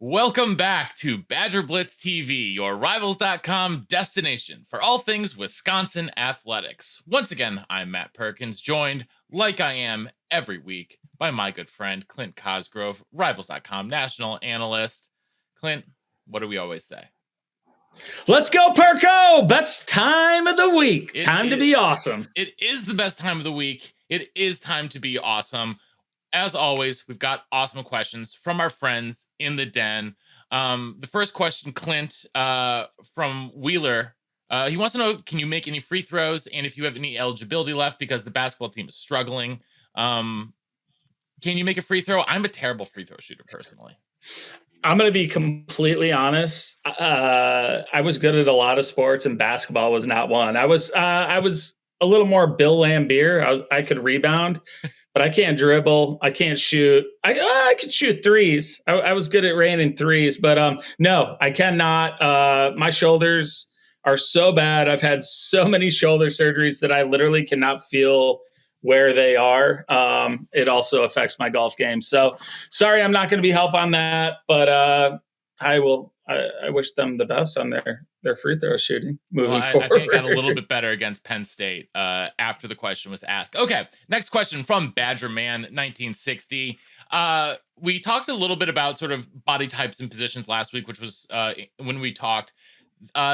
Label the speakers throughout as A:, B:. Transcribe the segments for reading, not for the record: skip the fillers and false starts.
A: Welcome back to BadgerBlitz TV, your Rivals.com destination for all things Wisconsin athletics. Once again, I'm Matt Perkins, joined, like I am every week, by my good friend Clint Cosgrove, Rivals.com national analyst. Clint, what do we always say?
B: Let's go, Perko! Best time of the week. To be awesome.
A: It is the best time of the week. It is time to be awesome. As always, we've got awesome questions from our friends in the den. The first question, Clint, from Wheeler. He wants to know, can you make any free throws? And if you have any eligibility left because the basketball team is struggling. Can you make a free throw? I'm a terrible free throw shooter, personally.
B: I'm going to be completely honest. I was good at a lot of sports, and basketball was not one. I was a little more Bill Laimbeer. I could rebound, but I can't dribble. I can't shoot. I could shoot threes. I was good at raining threes, but no, I cannot. My shoulders are so bad. I've had so many shoulder surgeries that I literally cannot feel where they are. It also affects my golf game. So sorry, I'm not going to be help on that, but I wish them the best on their free throw shooting moving forward.
A: I think it got a little bit better against Penn State after the question was asked. Okay, next question from Badgerman 1960. We talked a little bit about sort of body types and positions last week, which was when we talked.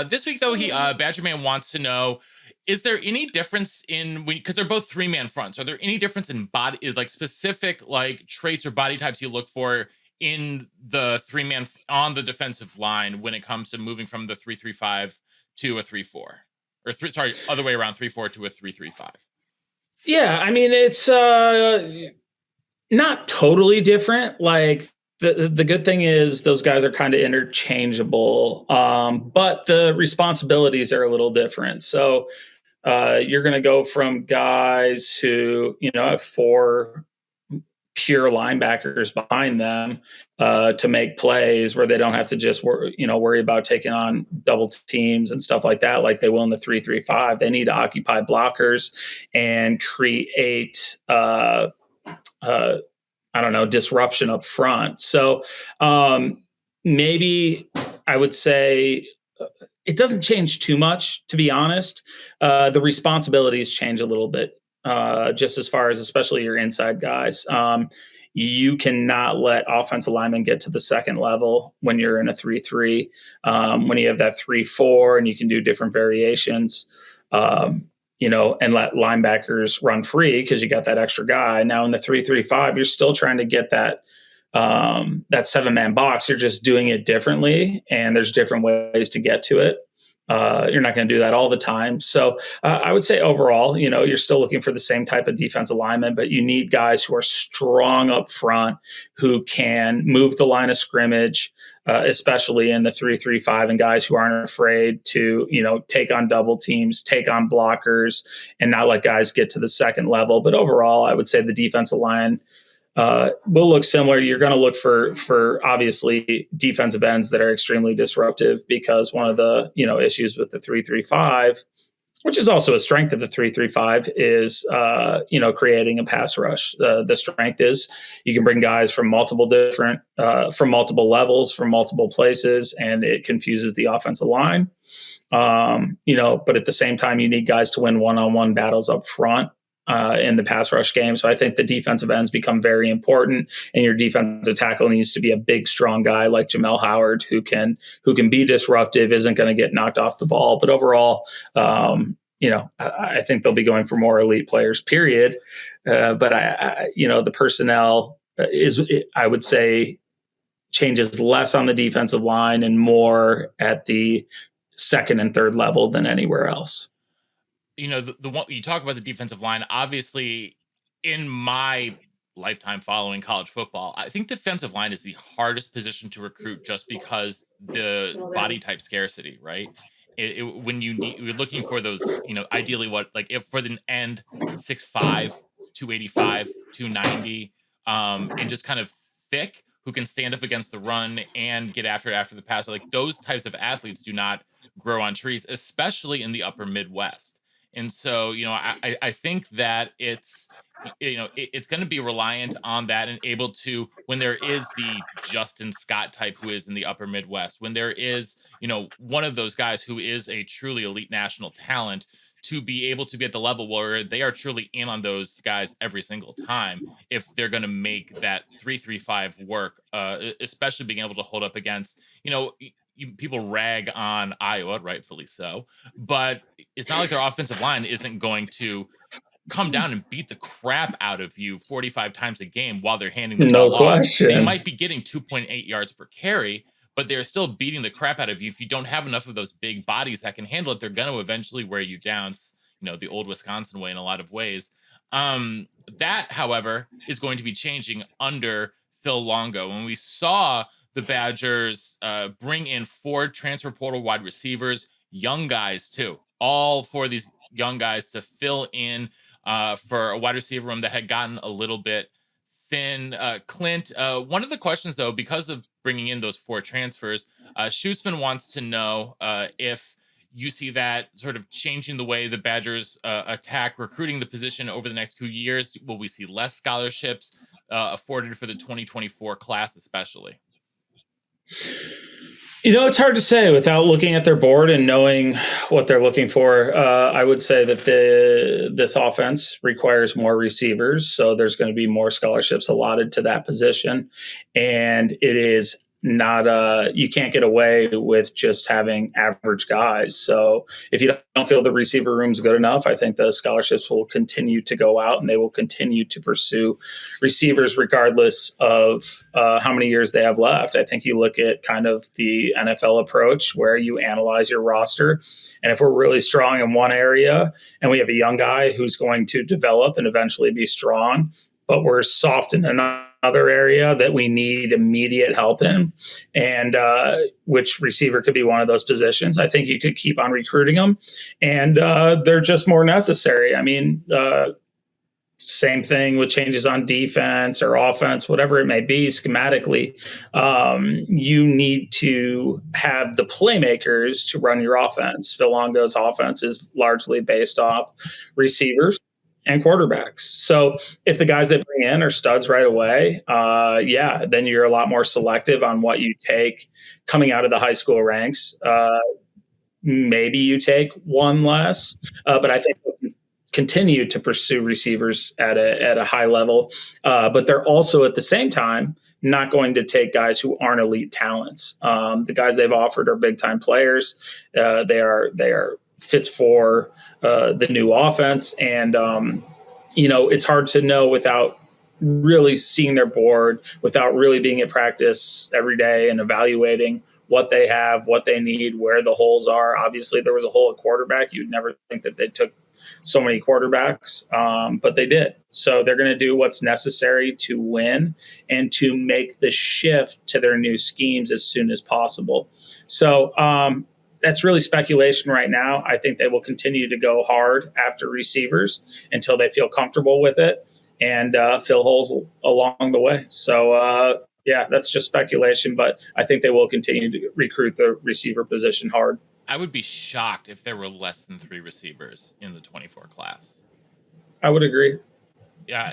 A: This week, though, Badgerman wants to know, is there any difference in, because they're both three-man fronts, are there any difference in body, like specific like traits or body types you look for in the three-man on the defensive line when it comes to moving from the 3-3-5 to a 3-4, or other way around, 3-4 to a 3-3-5?
B: Yeah, I mean, it's not totally different. Like the good thing is those guys are kind of interchangeable, but the responsibilities are a little different. So you're going to go from guys who, have four pure linebackers behind them to make plays where they don't have to just worry about taking on double teams and stuff like that, like they will in the 3-3-5. They need to occupy blockers and create disruption up front. So maybe I would say it doesn't change too much, to be honest. The responsibilities change a little bit, just as far as especially your inside guys. You cannot let offensive linemen get to the second level when you're in a 3-3. When you have that 3-4 and you can do different variations, and let linebackers run free because you got that extra guy. Now in the 3-3-5, you're still trying to get that seven-man box. You're just doing it differently, and there's different ways to get to it. You're not going to do that all the time. So I would say overall, you're still looking for the same type of defensive lineman, but you need guys who are strong up front, who can move the line of scrimmage, especially in the 3-3-5, and guys who aren't afraid to, take on double teams, take on blockers, and not let guys get to the second level. But overall, I would say the defensive line will look similar. You're going to look for obviously defensive ends that are extremely disruptive, because one of the issues with the 3-3-5, which is also a strength of the 3-3-5, is creating a pass rush. The strength is you can bring guys from multiple levels, from multiple places, and it confuses the offensive line. But at the same time, you need guys to win one-on-one battles up front in the pass rush game. So I think the defensive ends become very important, and your defensive tackle needs to be a big, strong guy like Jamel Howard who can be disruptive, isn't going to get knocked off the ball. But overall, I think they'll be going for more elite players, period. But the personnel I would say, changes less on the defensive line and more at the second and third level than anywhere else.
A: The one you talk about, the defensive line, obviously in my lifetime following college football, I think defensive line is the hardest position to recruit, just because the body type scarcity, right? When you're looking for those, ideally if for the end 6'5", 285, 290, and just kind of thick, who can stand up against the run and get after it after the pass. Like those types of athletes do not grow on trees, especially in the upper Midwest. And so, I think that it's it's going to be reliant on that and able to, when there is the Justin Scott type who is in the upper Midwest, when there is, one of those guys who is a truly elite national talent, to be able to be at the level where they are truly in on those guys every single time, if they're going to make that 3-3-5 work, especially being able to hold up against, people rag on Iowa, rightfully so, but it's not like their offensive line isn't going to come down and beat the crap out of you 45 times a game while they're handing the
B: No
A: ball off. They
B: question.
A: might be getting 2.8 yards per carry, but they're still beating the crap out of you. If you don't have enough of those big bodies that can handle it, they're going to eventually wear you down, the old Wisconsin way in a lot of ways. That, however, is going to be changing under Phil Longo. When we saw the Badgers bring in 4 transfer portal wide receivers, young guys too, all 4 of these young guys to fill in for a wide receiver room that had gotten a little bit thin. Clint, one of the questions, though, because of bringing in those 4 transfers, Schutzman wants to know if you see that sort of changing the way the Badgers attack recruiting the position over the next few years. Will we see less scholarships afforded for the 2024 class, especially?
B: It's hard to say without looking at their board and knowing what they're looking for. I would say that this offense requires more receivers, so there's going to be more scholarships allotted to that position, and it is not you can't get away with just having average guys. So if you don't feel the receiver room's good enough, I think the scholarships will continue to go out and they will continue to pursue receivers regardless of how many years they have left. I think you look at kind of the NFL approach where you analyze your roster, and if we're really strong in one area and we have a young guy who's going to develop and eventually be strong, but we're soft in another area that we need immediate help in, and which receiver could be one of those positions, I think you could keep on recruiting them, and they're just more necessary. I mean, same thing with changes on defense or offense, whatever it may be, schematically. You need to have the playmakers to run your offense. Phil Longo's offense is largely based off receivers and quarterbacks. So if the guys they bring in are studs right away, then you're a lot more selective on what you take coming out of the high school ranks. Maybe you take one less, but I think continue to pursue receivers at a high level, but they're also at the same time not going to take guys who aren't elite talents. The guys they've offered are big time players. They are fits for the new offense, and it's hard to know without really seeing their board, without really being at practice every day and evaluating what they have, what they need, where the holes are. Obviously, there was a hole at quarterback. You'd never think that they took so many quarterbacks, but they did. So they're going to do what's necessary to win and to make the shift to their new schemes as soon as possible. So that's really speculation right now. I think they will continue to go hard after receivers until they feel comfortable with it and fill holes along the way. So, that's just speculation, but I think they will continue to recruit the receiver position hard.
A: I would be shocked if there were less than 3 receivers in the 24 class.
B: I would agree.
A: Yeah,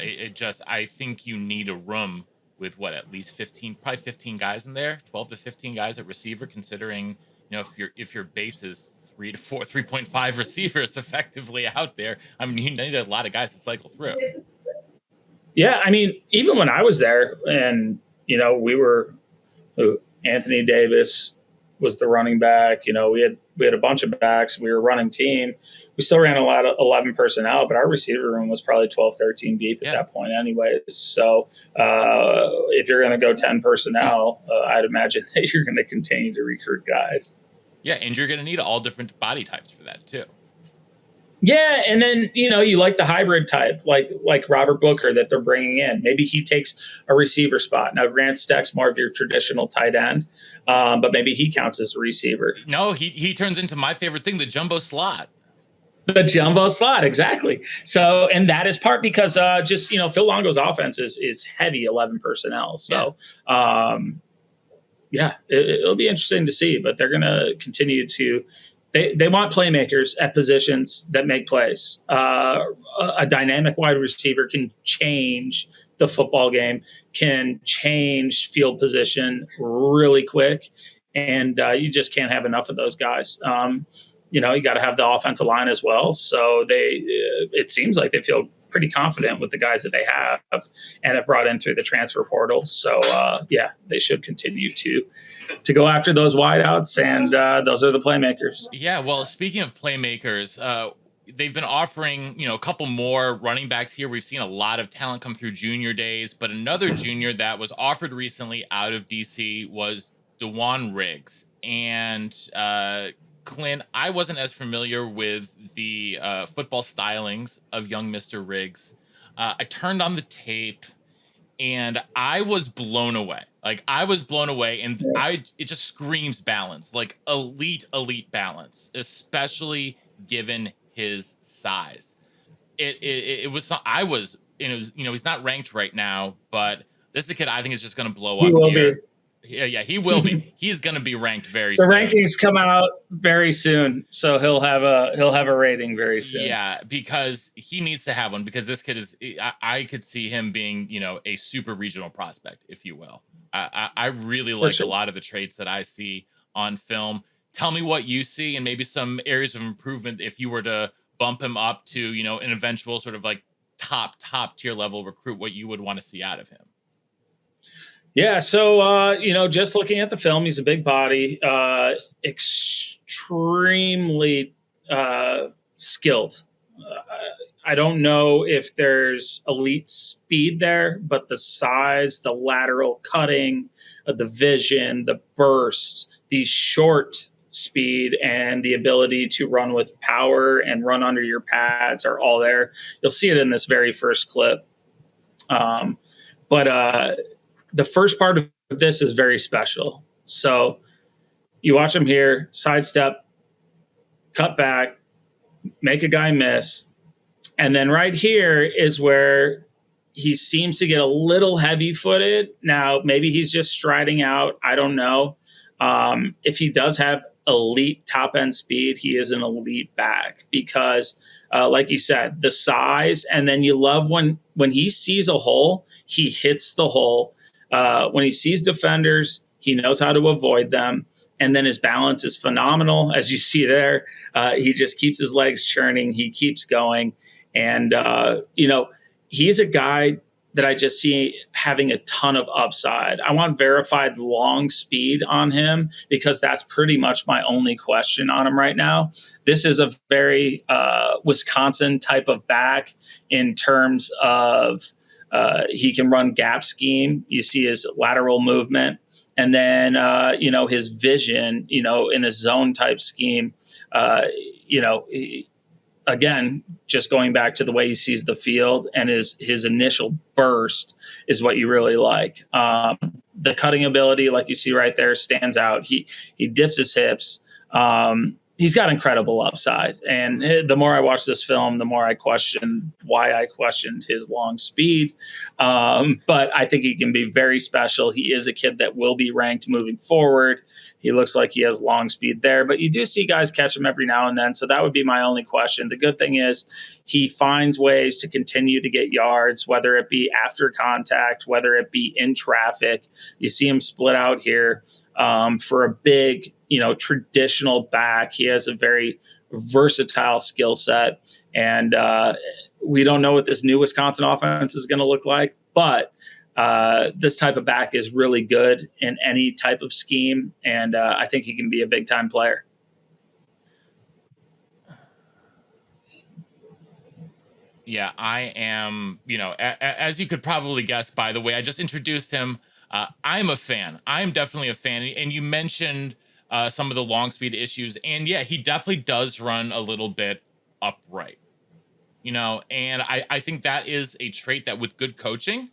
A: I think you need a room with at least 15, probably 15 guys in there, 12 to 15 guys at receiver, considering, if your base is 3 to 4, 3.5 receivers effectively out there, I mean, you need a lot of guys to cycle through.
B: Yeah, I mean, even when I was there and, we were Anthony Davis was the running back. We had a bunch of backs. We were running team. We still ran a lot of 11 personnel, but our receiver room was probably 12, 13 deep at that point anyway. So if you're going to go 10 personnel, I'd imagine that you're going to continue to recruit guys.
A: Yeah, and you're going to need all different body types for that too.
B: Yeah, and then you like the hybrid type, like Robert Booker that they're bringing in. Maybe he takes a receiver spot. Now Grant Steck's more of your traditional tight end, but maybe he counts as a receiver.
A: No, he turns into my favorite thing, the jumbo slot.
B: The jumbo slot, exactly. So, and that is part because Phil Longo's offense is heavy 11 personnel. So, it'll be interesting to see, but they're going to continue to they want playmakers at positions that make plays. A dynamic wide receiver can change the football game, can change field position really quick, and you just can't have enough of those guys. You know, you got to have the offensive line as well. So it seems like they feel pretty confident with the guys that they have and have brought in through the transfer portal. So yeah, they should continue to go after those wideouts, and those are the playmakers.
A: Yeah, well, speaking of playmakers, they've been offering, a couple more running backs here. We've seen a lot of talent come through junior days, but another junior that was offered recently out of DC was DaJaun Riggs. And Clint, I wasn't as familiar with the football stylings of young Mr. Riggs. I turned on the tape and I was blown away. Like I was blown away, and it just screams balance, like elite balance, especially given his size. It was I was, and it was, he's not ranked right now, but this is a kid I think is just going to blow up here.
B: Be.
A: Yeah, he will be. He's going to be ranked very
B: soon.
A: The
B: rankings come out very soon, so he'll have a rating very soon.
A: Yeah, because he needs to have one, because this kid is. I could see him being, a super regional prospect, if you will. I really like a lot of the traits that I see on film. Tell me what you see, and maybe some areas of improvement if you were to bump him up to, an eventual sort of like top tier level recruit. What you would want to see out of him.
B: Yeah, so just looking at the film, he's a big body, extremely skilled. I don't know if there's elite speed there, but the size, the lateral cutting, the vision, the burst, the short speed, and the ability to run with power and run under your pads are all there. You'll see it in this very first clip. But the first part of this is very special. So you watch him here, sidestep, cut back, make a guy miss. And then right here is where he seems to get a little heavy footed. Now, maybe he's just striding out. I don't know. If he does have elite top end speed, he is an elite back because, like you said, the size. And then you love when he sees a hole, he hits the hole. When he sees defenders, he knows how to avoid them. And then his balance is phenomenal. As you see there, he just keeps his legs churning. He keeps going. And, he's a guy that I just see having a ton of upside. I want verified long speed on him because that's pretty much my only question on him right now. This is a very Wisconsin type of back in terms of he can run gap scheme. You see his lateral movement. And then, his vision, in a zone type scheme, again, just going back to the way he sees the field and his initial burst is what you really like. The cutting ability, like you see right there, stands out. He dips his hips. He's got incredible upside. And the more I watch this film, the more I question why I questioned his long speed. But I think he can be very special. He is a kid that will be ranked moving forward. He looks like he has long speed there, but you do see guys catch him every now and then. So that would be my only question. The good thing is he finds ways to continue to get yards, whether it be after contact, whether it be in traffic. You see him split out here for a big, traditional back. He has a very versatile skill set. And we don't know what this new Wisconsin offense is going to look like, but this type of back is really good in any type of scheme, and I think he can be a big-time player.
A: Yeah, I am, as you could probably guess by the way I just introduced him, I'm a fan. I'm definitely a fan. And you mentioned some of the long speed issues, and yeah, he definitely does run a little bit upright, and I think that is a trait that with good coaching,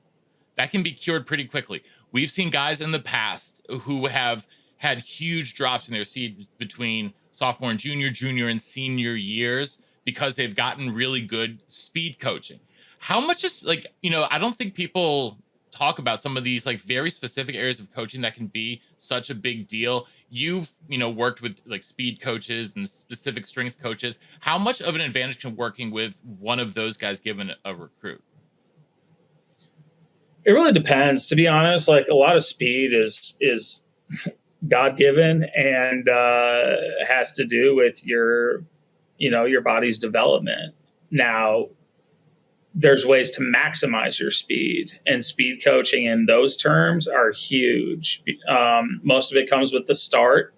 A: that can be cured pretty quickly. We've seen guys in the past who have had huge drops in their seed between sophomore and junior and senior years because they've gotten really good speed coaching. How much is I don't think people talk about some of these like very specific areas of coaching that can be such a big deal. You've, worked with like speed coaches and specific strength coaches. How much of an advantage can working with one of those guys given a recruit?
B: It really depends, to be honest. Like, a lot of speed is God given, and has to do with your body's development. Now, there's ways to maximize your speed, and speed coaching in those terms are huge. Most of it comes with the start.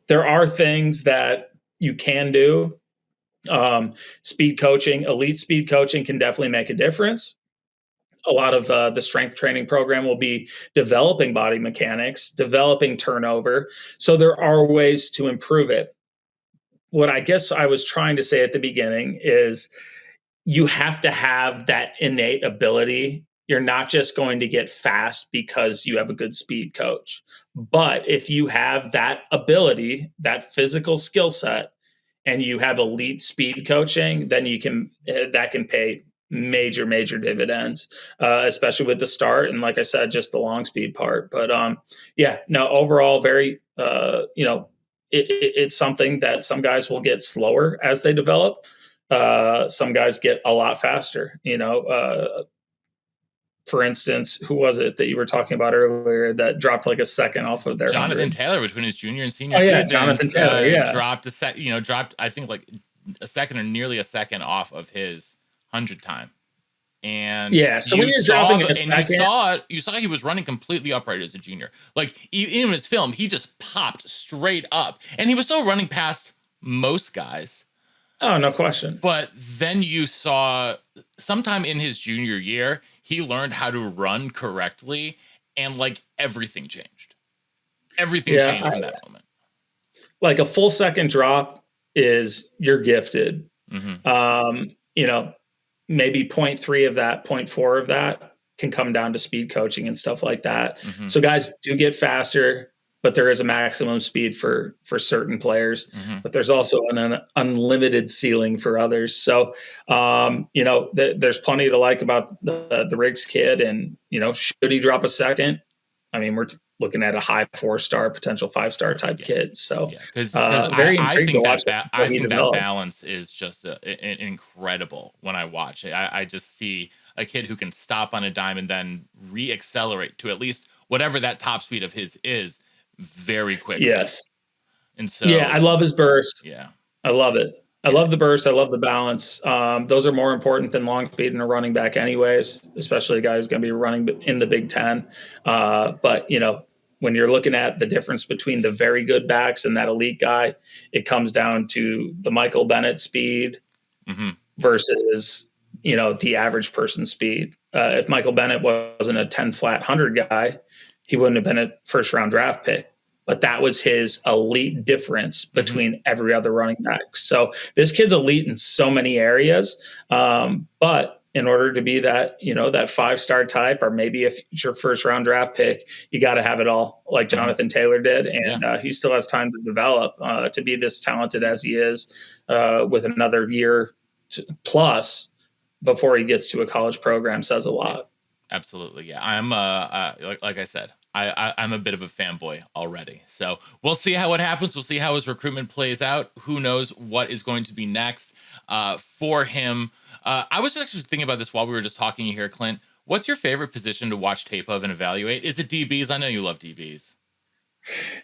B: There are things that you can do. Speed coaching, elite speed coaching, can definitely make a difference. A lot of the strength training program will be developing body mechanics, developing turnover. So there are ways to improve it. What I guess I was trying to say at the beginning is, you have to have that innate ability. You're not just going to get fast because you have a good speed coach. But if you have that ability, that physical skill set, and you have elite speed coaching, then that can pay major dividends, especially with the start. And like I said, just the long speed part. But yeah, no, overall, very, it's something that some guys will get slower as they develop. Some guys get a lot faster. For instance, who was it that you were talking about earlier that dropped like a second off of their
A: Jonathan
B: 100?
A: Taylor, between his junior and senior
B: Oh yeah,
A: seasons,
B: Jonathan Taylor. Yeah.
A: dropped I think like a second or nearly a second off of his 100 time. And
B: yeah, so when you're dropping a second,
A: you saw he was running completely upright as a junior. Like, in his film, he just popped straight up, and he was still running past most guys.
B: Oh, no question.
A: But then you saw sometime in his junior year, he learned how to run correctly, and like everything changed. Everything changed from that moment.
B: Like, a full second drop is, you're gifted.
A: Mm-hmm.
B: Maybe 0.3 of that, 0.4 of that can come down to speed coaching and stuff like that.
A: Mm-hmm.
B: So guys do get faster, but there is a maximum speed for certain players.
A: Mm-hmm.
B: But there's also an unlimited ceiling for others. So, there's plenty to like about the Riggs kid. And, should he drop a second? I mean, we're looking at a high 4-star, potential 5-star type kid. So,
A: because
B: very intrigued to watch
A: I think that balance is just incredible when I watch it. I just see a kid who can stop on a dime and then re-accelerate to at least whatever that top speed of his is very quickly.
B: Yes.
A: And so,
B: I love his burst.
A: Yeah.
B: I love it. I love the burst. I love the balance. Those are more important than long speed in a running back anyways, especially a guy who's going to be running in the Big Ten. But, when you're looking at the difference between the very good backs and that elite guy, it comes down to the Michael Bennett speed versus, the average person speed. If Michael Bennett wasn't a 10 flat 100 guy, he wouldn't have been a first round draft pick. But that was his elite difference between every other running back. So this kid's elite in so many areas. But in order to be that, that 5-star type, or maybe if it's your first round draft pick, you got to have it all, like Jonathan Taylor did. And he still has time to develop to be this talented as he is, with another year plus before he gets to a college program, says a lot.
A: Absolutely. Yeah. I'm like I said, I'm a bit of a fanboy already. So we'll see how it happens. We'll see how his recruitment plays out. Who knows what is going to be next for him. I was actually thinking about this while we were just talking here, Clint. What's your favorite position to watch tape of and evaluate? Is it DBs? I know you love DBs.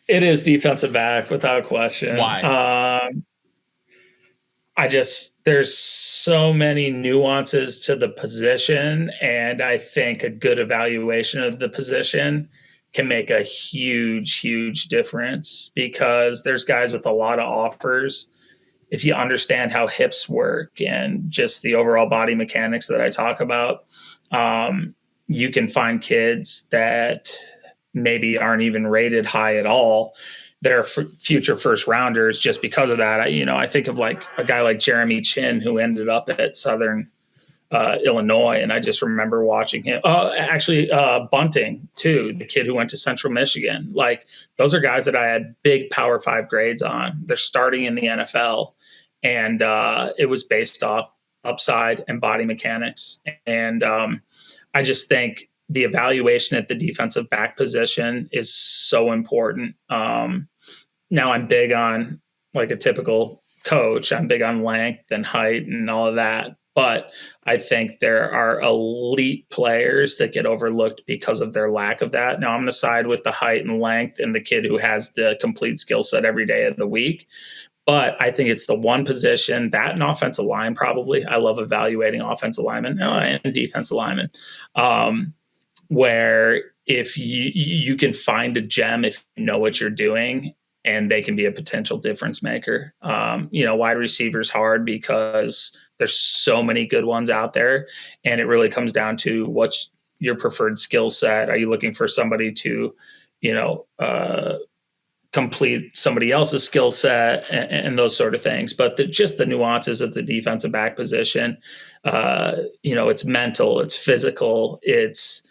B: It is defensive back, without question.
A: Why?
B: There's so many nuances to the position, and I think a good evaluation of the position can make a huge difference, because there's guys with a lot of offers. If you understand how hips work and just the overall body mechanics that I talk about, you can find kids that maybe aren't even rated high at all that are future first rounders just because of that. I think of like a guy like Jeremy Chin, who ended up at Southern Illinois, and I just remember watching him. Bunting too, the kid who went to Central Michigan. Like, those are guys that I had big Power 5 grades on. They're starting in the NFL, and it was based off upside and body mechanics. And I just think the evaluation at the defensive back position is so important. Now I'm big on, like a typical coach, I'm big on length and height and all of that. But I think there are elite players that get overlooked because of their lack of that. Now I'm going to side with the height and length and the kid who has the complete skill set every day of the week. But I think it's the one position, that and offensive line, probably. I love evaluating offensive linemen and defensive linemen, where if you can find a gem if you know what you're doing, and they can be a potential difference maker. Wide receivers hard because there's so many good ones out there, and it really comes down to what's your preferred skill set. Are you looking for somebody to, complete somebody else's skill set and those sort of things? But just the nuances of the defensive back position, it's mental, it's physical, it's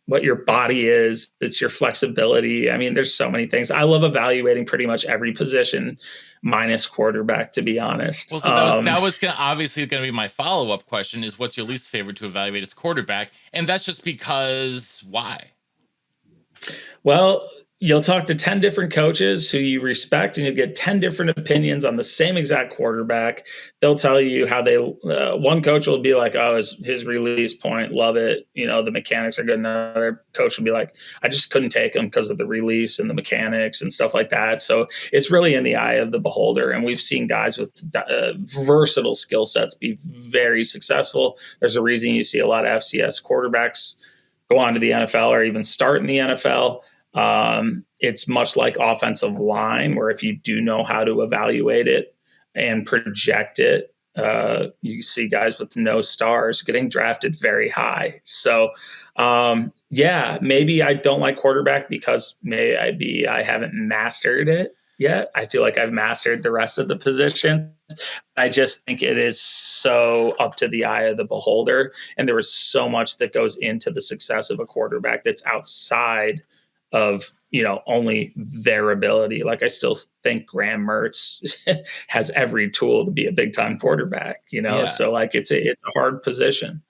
B: what your body is, it's your flexibility. I mean, there's so many things. I love evaluating pretty much every position minus quarterback, to be honest.
A: Well, so that was obviously going to be my follow-up question, is what's your least favorite to evaluate as quarterback? And that's just because why?
B: Well, you'll talk to 10 different coaches who you respect, and you get 10 different opinions on the same exact quarterback. They'll tell you how one coach will be like, oh, his release point, love it. The mechanics are good. Another coach will be like, I just couldn't take him because of the release and the mechanics and stuff like that. So it's really in the eye of the beholder. And we've seen guys with versatile skill sets be very successful. There's a reason you see a lot of FCS quarterbacks go on to the NFL or even start in the NFL. It's much like offensive line, where if you do know how to evaluate it and project it, you see guys with no stars getting drafted very high. So, maybe I don't like quarterback because maybe I haven't mastered it yet. I feel like I've mastered the rest of the positions. I just think it is so up to the eye of the beholder. And there is so much that goes into the success of a quarterback that's outside of only their ability. Like, I still think Graham Mertz has every tool to be a big time quarterback, so like it's a hard position.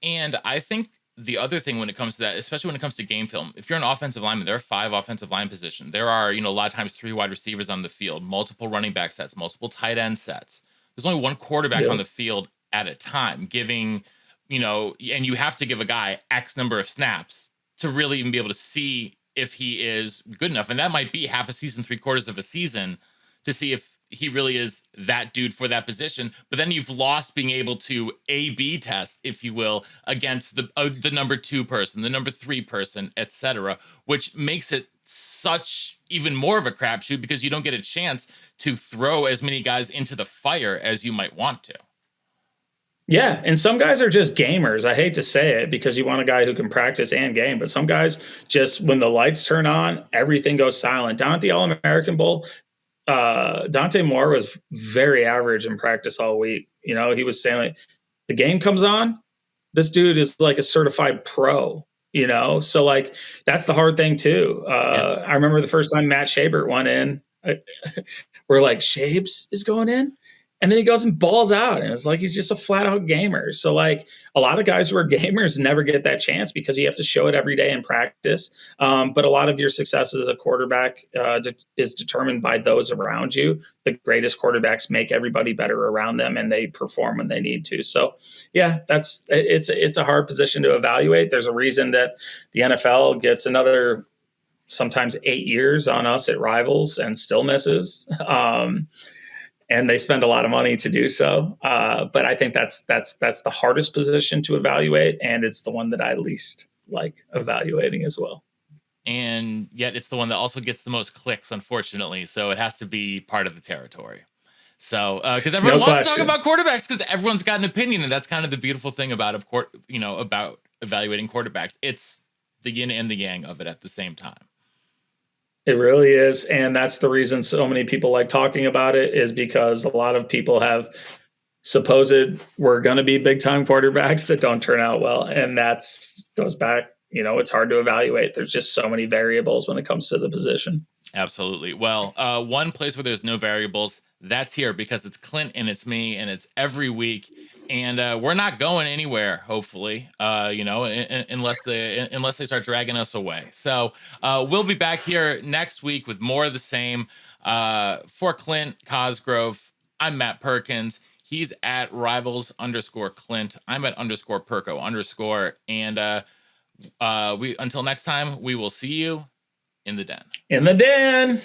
A: And I think the other thing when it comes to that, especially when it comes to game film, if you're an offensive lineman, there are 5 offensive line positions. There are, a lot of times 3 wide receivers on the field, multiple running back sets, multiple tight end sets. There's only one quarterback on the field at a time, giving, and you have to give a guy X number of snaps to really even be able to see if he is good enough. And that might be half a season, 3/4 of a season, to see if he really is that dude for that position. But then you've lost being able to A/B test, if you will, against the number 2 person, the number 3 person, etc., which makes it such even more of a crapshoot because you don't get a chance to throw as many guys into the fire as you might want to.
B: Yeah, and some guys are just gamers. I hate to say it because you want a guy who can practice and game, but some guys just, when the lights turn on, everything goes silent. Down at the All-American Bowl, Dante Moore was very average in practice all week. He was saying, like, the game comes on, this dude is like a certified pro. So like that's the hard thing too. I remember the first time Matt Shabert went in, we're like, Shabes is going in. And then he goes and balls out, and it's like he's just a flat out gamer. So like a lot of guys who are gamers never get that chance because you have to show it every day in practice. But a lot of your success as a quarterback is determined by those around you. The greatest quarterbacks make everybody better around them, and they perform when they need to. So yeah, it's a hard position to evaluate. There's a reason that the NFL gets another sometimes 8 years on us at Rivals and still misses. And they spend a lot of money to do so. But I think that's the hardest position to evaluate, and it's the one that I least like evaluating as well.
A: And yet it's the one that also gets the most clicks, unfortunately. So it has to be part of the territory. So because everyone wants to talk about quarterbacks because everyone's got an opinion, and that's kind of the beautiful thing about about evaluating quarterbacks. It's the yin and the yang of it at the same time.
B: It really is. And that's the reason so many people like talking about it, is because a lot of people have supposed we're going to be big time quarterbacks that don't turn out well. And goes back, it's hard to evaluate. There's just so many variables when it comes to the position.
A: Absolutely. Well, one place where there's no variables, That's here because it's Clint and it's me and it's every week. And we're not going anywhere, hopefully, unless they start dragging us away. So we'll be back here next week with more of the same. For Clint Cosgrove, I'm Matt Perkins. He's at rivals_Clint. I'm at _Perko_. And we until next time, we will see you in the den.
B: In the den.